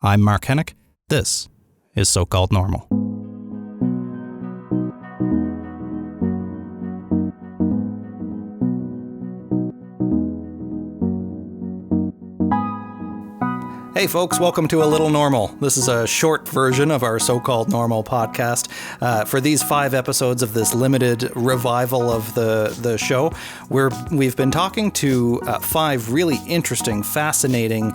I'm Mark Hennick. This is So-Called Normal. Hey folks, welcome to A Little Normal. This is a short version of our So-Called Normal podcast. For these 5 episodes of this limited revival of the show, we've been talking to 5 really interesting, fascinating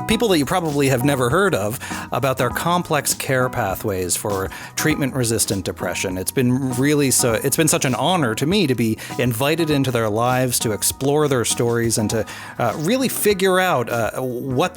people that you probably have never heard of about their complex care pathways for treatment-resistant depression. It's been such an honor to me to be invited into their lives, to explore their stories, and to really figure out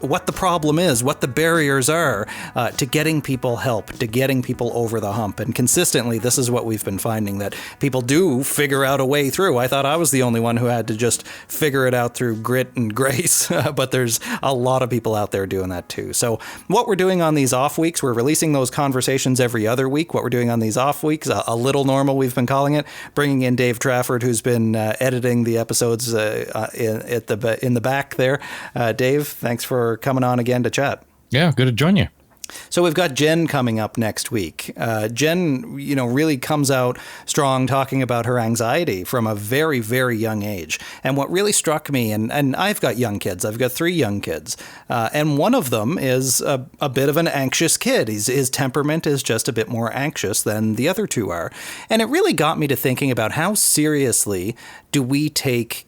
what the problem is, what the barriers are to getting people help, to getting people over the hump. And consistently, this is what we've been finding, that people do figure out a way through. I thought I was the only one who had to just figure it out through grit and grace, but there's a lot of people out there doing that too. So what we're doing on these off weeks, we're releasing those conversations every other week. What we're doing on these off weeks, a little normal, we've been calling it, bringing in Dave Trafford, who's been editing the episodes in the back there. Dave, thanks for coming on again to chat. Yeah, good to join you. So we've got Jenn coming up next week. Jenn, really comes out strong talking about her anxiety from a very, very young age. And what really struck me, and I've got young kids, I've got 3 young kids, and one of them is a bit of an anxious kid. His temperament is just a bit more anxious than the other 2 are. And it really got me to thinking about how seriously do we take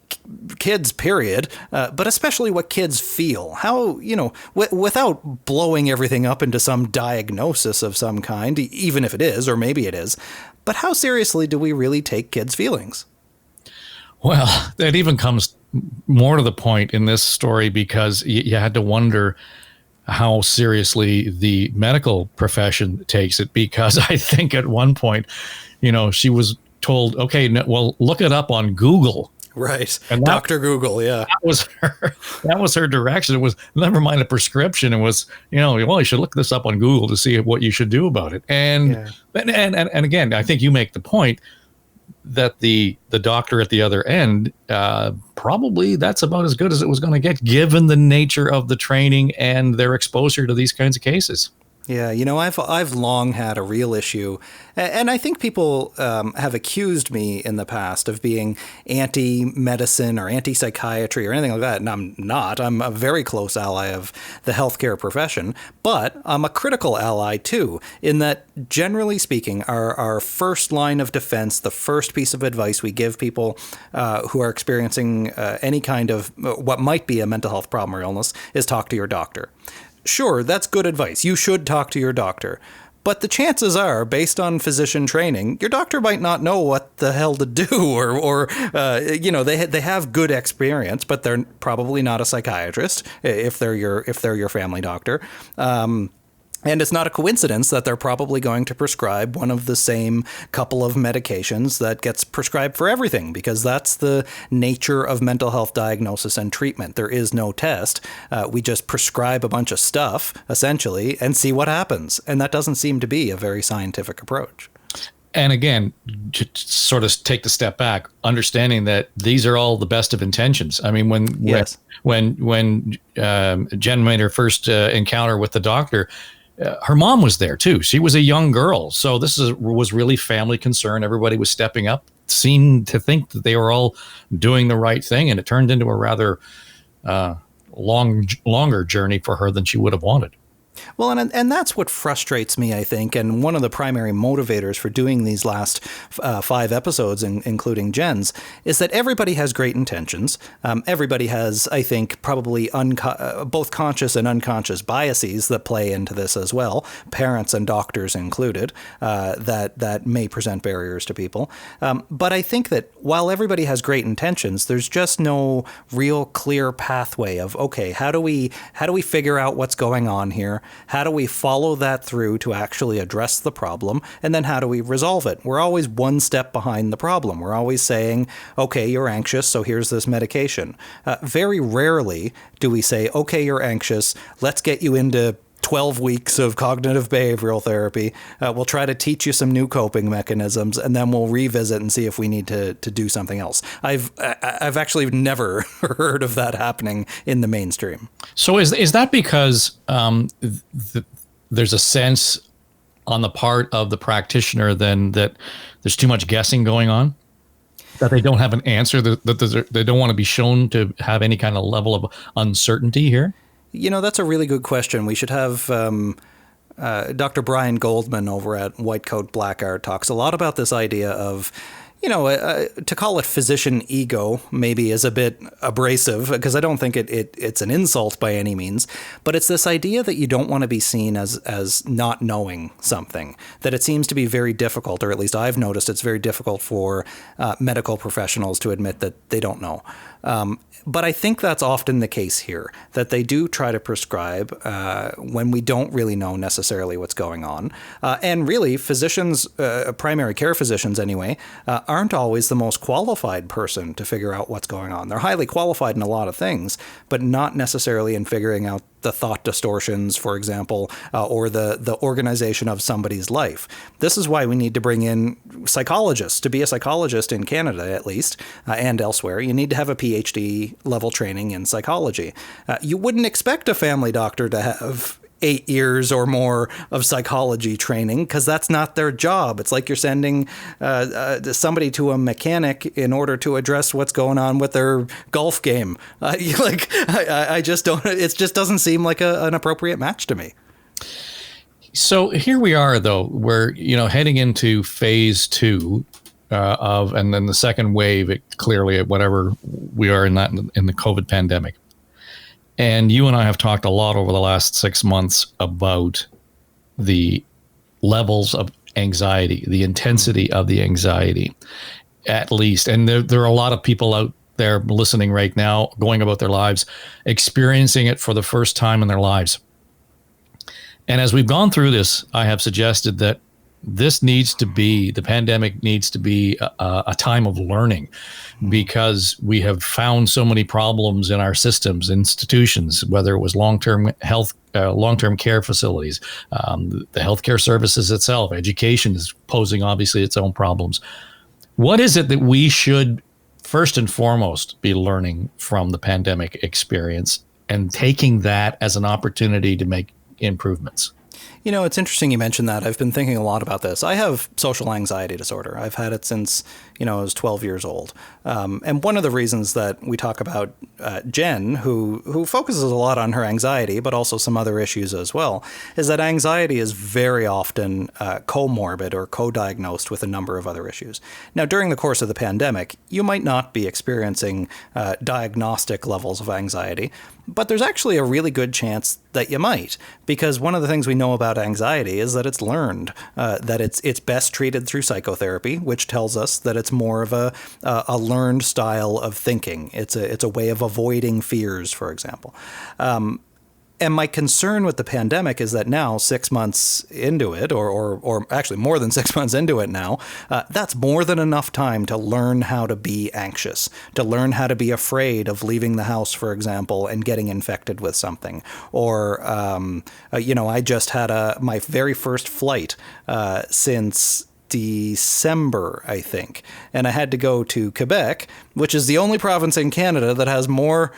kids, period, but especially what kids feel. How, without blowing everything up into some diagnosis of some kind, even if it is, or maybe it is, but how seriously do we really take kids' feelings? Well, that even comes more to the point in this story because you had to wonder how seriously the medical profession takes it, because I think at one point, she was told, okay, well, look it up on Google. Right. And Dr. Google, yeah. That was her direction. It was never mind a prescription. It was, well, you should look this up on Google to see what you should do about it. And again, I think you make the point that the doctor at the other end, probably that's about as good as it was going to get, given the nature of the training and their exposure to these kinds of cases. Yeah, I've long had a real issue, and I think people have accused me in the past of being anti-medicine or anti-psychiatry or anything like that, and I'm not. I'm a very close ally of the healthcare profession, but I'm a critical ally too, in that, generally speaking, our first line of defense, the first piece of advice we give people who are experiencing any kind of what might be a mental health problem or illness is talk to your doctor. Sure, that's good advice. You should talk to your doctor. But the chances are, based on physician training, your doctor might not know what the hell to do, or they have good experience, but they're probably not a psychiatrist if they're your family doctor. And it's not a coincidence that they're probably going to prescribe one of the same couple of medications that gets prescribed for everything, because that's the nature of mental health diagnosis and treatment. There is no test. We just prescribe a bunch of stuff, essentially, and see what happens. And that doesn't seem to be a very scientific approach. And again, to sort of take the step back, understanding that these are all the best of intentions. I mean, when Jenn made her first encounter with the doctor, her mom was there too. She was a young girl. So this was really family concern. Everybody was stepping up, seemed to think that they were all doing the right thing. And it turned into a rather longer journey for her than she would have wanted. Well, and that's what frustrates me, I think, and one of the primary motivators for doing these last 5 episodes, including Jenn's, is that everybody has great intentions. Everybody has, I think, probably both conscious and unconscious biases that play into this as well, parents and doctors included, that may present barriers to people. But I think that while everybody has great intentions, there's just no real clear pathway of, okay, how do we figure out what's going on here? How do we follow that through to actually address the problem? And then how do we resolve it? We're always one step behind the problem. We're always saying, okay, you're anxious, so here's this medication. Very rarely do we say, okay, you're anxious, let's get you into 12 weeks of cognitive behavioral therapy. We'll try to teach you some new coping mechanisms, and then we'll revisit and see if we need to do something else. I've actually never heard of that happening in the mainstream. So is that because there's a sense on the part of the practitioner then that there's too much guessing going on? That they don't have an answer, that they don't want to be shown to have any kind of level of uncertainty here? That's a really good question. We should have Dr. Brian Goldman over at White Coat Black Art talks a lot about this idea of, to call it physician ego maybe is a bit abrasive, because I don't think it's an insult by any means, but it's this idea that you don't want to be seen as not knowing something, that it seems to be very difficult, or at least I've noticed it's very difficult for medical professionals to admit that they don't know. But I think that's often the case here, that they do try to prescribe when we don't really know necessarily what's going on. And really, physicians, primary care physicians anyway, aren't always the most qualified person to figure out what's going on. They're highly qualified in a lot of things, but not necessarily in figuring out the thought distortions, for example, or the organization of somebody's life. This is why we need to bring in psychologists. To be a psychologist in Canada, at least, and elsewhere, you need to have a PhD level training in psychology. You wouldn't expect a family doctor to have 8 years or more of psychology training, because that's not their job. It's like you're sending somebody to a mechanic in order to address what's going on with their golf game. I just don't. It just doesn't seem like an appropriate match to me. So here we are, though. We're heading into phase 2 and then the second wave. Clearly, whatever we are in the COVID pandemic. And you and I have talked a lot over the last 6 months about the levels of anxiety, the intensity of the anxiety, at least. And there are a lot of people out there listening right now, going about their lives, experiencing it for the first time in their lives. And as we've gone through this, I have suggested that the pandemic needs to be a time of learning, because we have found so many problems in our systems, institutions, whether it was long-term care facilities, the healthcare services itself, education is posing obviously its own problems. What is it that we should first and foremost be learning from the pandemic experience and taking that as an opportunity to make improvements? It's interesting you mentioned that. I've been thinking a lot about this. I have social anxiety disorder. I've had it since, I was 12 years old. And one of the reasons that we talk about Jenn, who focuses a lot on her anxiety, but also some other issues as well, is that anxiety is very often comorbid or co-diagnosed with a number of other issues. Now, during the course of the pandemic, you might not be experiencing diagnostic levels of anxiety, but there's actually a really good chance that you might, because one of the things we know about anxiety is that it's learned, that it's best treated through psychotherapy, which tells us that it's more of a learned style of thinking. It's a way of avoiding fears, for example. And my concern with the pandemic is that now, 6 months into it, or actually more than 6 months into it now, that's more than enough time to learn how to be anxious, to learn how to be afraid of leaving the house, for example, and getting infected with something. Or, I just had my very first flight since December, I think. And I had to go to Quebec, which is the only province in Canada that has more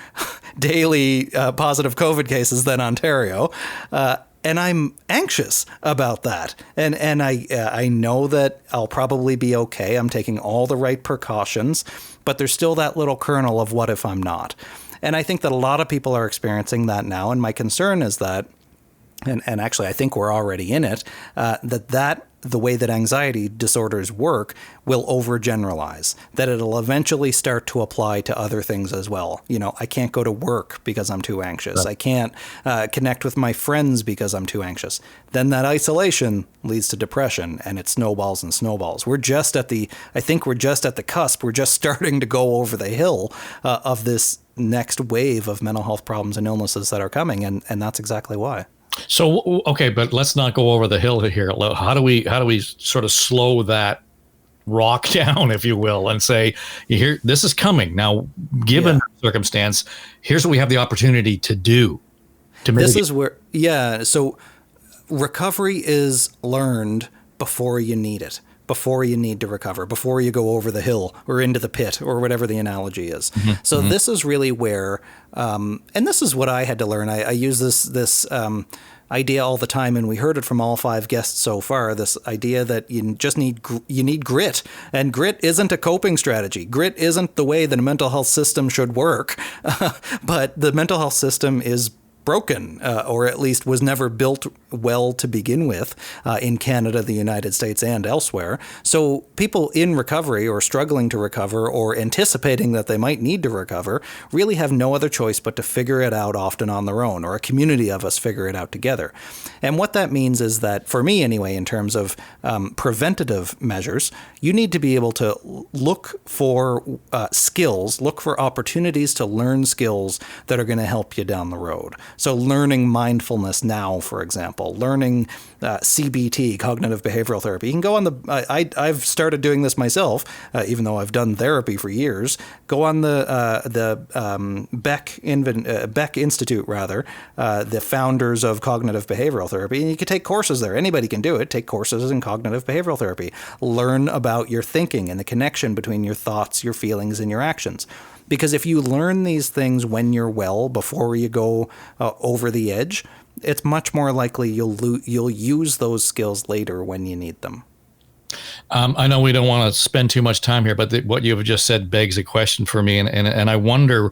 daily positive COVID cases than Ontario. And I'm anxious about that. And I know that I'll probably be okay. I'm taking all the right precautions, but there's still that little kernel of what if I'm not. And I think that a lot of people are experiencing that now. And my concern is that, and actually I think we're already in it, that the way that anxiety disorders work will overgeneralize, that it'll eventually start to apply to other things as well. I can't go to work because I'm too anxious. Right. I can't connect with my friends because I'm too anxious. Then that isolation leads to depression, and it snowballs and snowballs. I think we're just at the cusp. We're just starting to go over the hill of this next wave of mental health problems and illnesses that are coming, and that's exactly why. So, okay, but let's not go over the hill here. How do we sort of slow that rock down, if you will, and say, here, this is coming. Now, given the circumstance, here's what we have the opportunity to do. This is where, so recovery is learned before you need it, before you need to recover, before you go over the hill or into the pit or whatever the analogy is. So this is really where, and this is what I had to learn. I use this idea all the time, and we heard it from all 5 guests so far, this idea that you just need grit, and grit isn't a coping strategy. Grit isn't the way that a mental health system should work, but the mental health system is broken, or at least was never built well to begin with, in Canada, the United States, and elsewhere. So people in recovery or struggling to recover or anticipating that they might need to recover really have no other choice but to figure it out, often on their own, or a community of us figure it out together. And what that means is that, for me anyway, in terms of preventative measures, you need to be able to look for skills, look for opportunities to learn skills that are going to help you down the road. So learning mindfulness now, for example, learning CBT, cognitive behavioral therapy. You can go on I've started doing this myself, even though I've done therapy for years. Go on the Beck Institute, the founders of cognitive behavioral therapy, and you can take courses there. Anybody can do it. Take courses in cognitive behavioral therapy. Learn about your thinking and the connection between your thoughts, your feelings, and your actions. Because if you learn these things when you're well, before you go over the edge, it's much more likely you'll use those skills later when you need them. I know we don't want to spend too much time here, but what you've just said begs a question for me. And I wonder,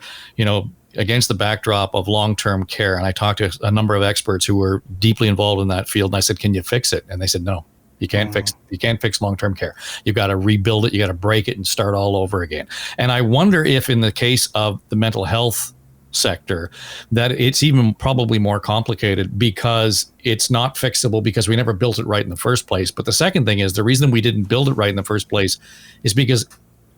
against the backdrop of long-term care, and I talked to a number of experts who were deeply involved in that field, and I said, can you fix it? And they said, no. You can't fix long-term care. You've got to rebuild it. You got to break it and start all over again. And I wonder if, in the case of the mental health sector, that it's even probably more complicated, because it's not fixable because we never built it right in the first place. But the second thing is, the reason we didn't build it right in the first place is because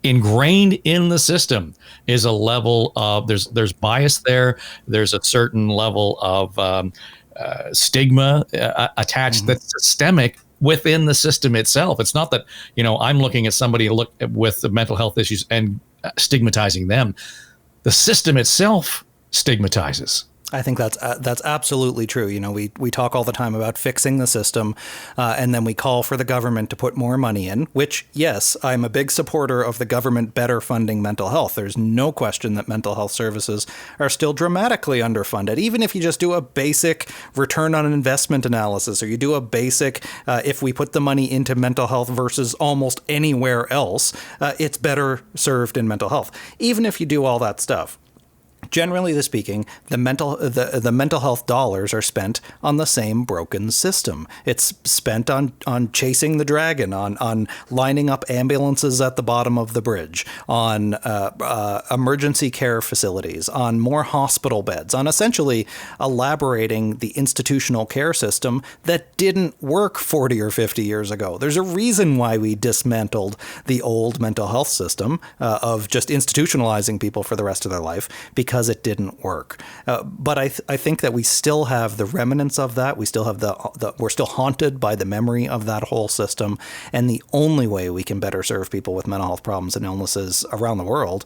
ingrained in the system is a level of there's bias there. There's a certain level of stigma attached that's systemic within the system itself. It's not that, I'm looking at somebody with the mental health issues and stigmatizing them. The system itself stigmatizes. I think that's absolutely true. We talk all the time about fixing the system, and then we call for the government to put more money in, which, yes, I'm a big supporter of the government better funding mental health. There's no question that mental health services are still dramatically underfunded. Even if you just do a basic return on investment analysis, or you do a basic, if we put the money into mental health versus almost anywhere else, it's better served in mental health. Even if you do all that stuff, generally speaking, the mental health dollars are spent on the same broken system. It's spent on chasing the dragon, on lining up ambulances at the bottom of the bridge, on emergency care facilities, on more hospital beds, on essentially elaborating the institutional care system that didn't work 40 or 50 years ago. There's a reason why we dismantled the old mental health system of just institutionalizing people for the rest of their life, because it didn't work. But I think that we still have the remnants of that. We still have we're still haunted by the memory of that whole system. And the only way we can better serve people with mental health problems and illnesses around the world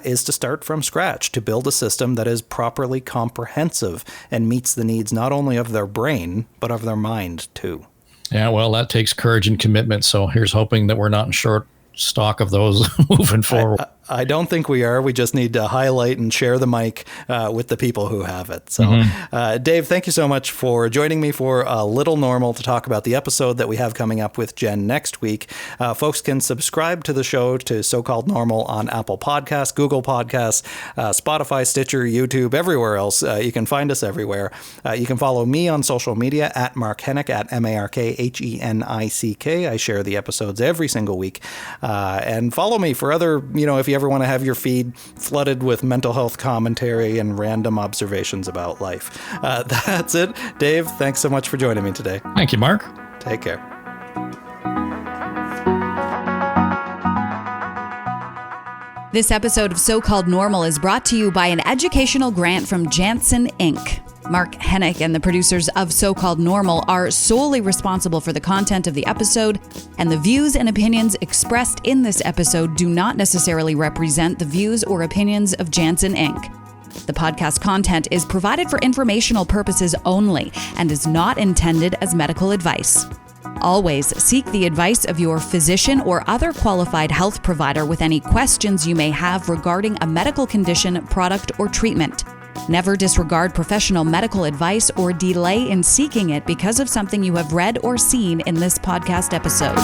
is to start from scratch, to build a system that is properly comprehensive and meets the needs not only of their brain, but of their mind too. Yeah, well, that takes courage and commitment. So here's hoping that we're not in short stock of those moving forward. I don't think we are. We just need to highlight and share the mic with the people who have it. So, Dave, thank you so much for joining me for A Little Normal to talk about the episode that we have coming up with Jenn next week. Folks can subscribe to the show, to So-Called Normal, on Apple Podcasts, Google Podcasts, Spotify, Stitcher, YouTube, everywhere else. You can find us everywhere. You can follow me on social media at Mark Hennick, at MarkHenick. I share the episodes every single week. And follow me for other, if you ever want to have your feed flooded with mental health commentary and random observations about life. That's it. Dave, thanks so much for joining me today. Thank you, Mark. Take care. This episode of So-Called Normal is brought to you by an educational grant from Janssen Inc. Mark Hennick and the producers of So-Called Normal are solely responsible for the content of the episode, and the views and opinions expressed in this episode do not necessarily represent the views or opinions of Janssen Inc. The podcast content is provided for informational purposes only and is not intended as medical advice. Always seek the advice of your physician or other qualified health provider with any questions you may have regarding a medical condition, product, or treatment. Never disregard professional medical advice or delay in seeking it because of something you have read or seen in this podcast episode.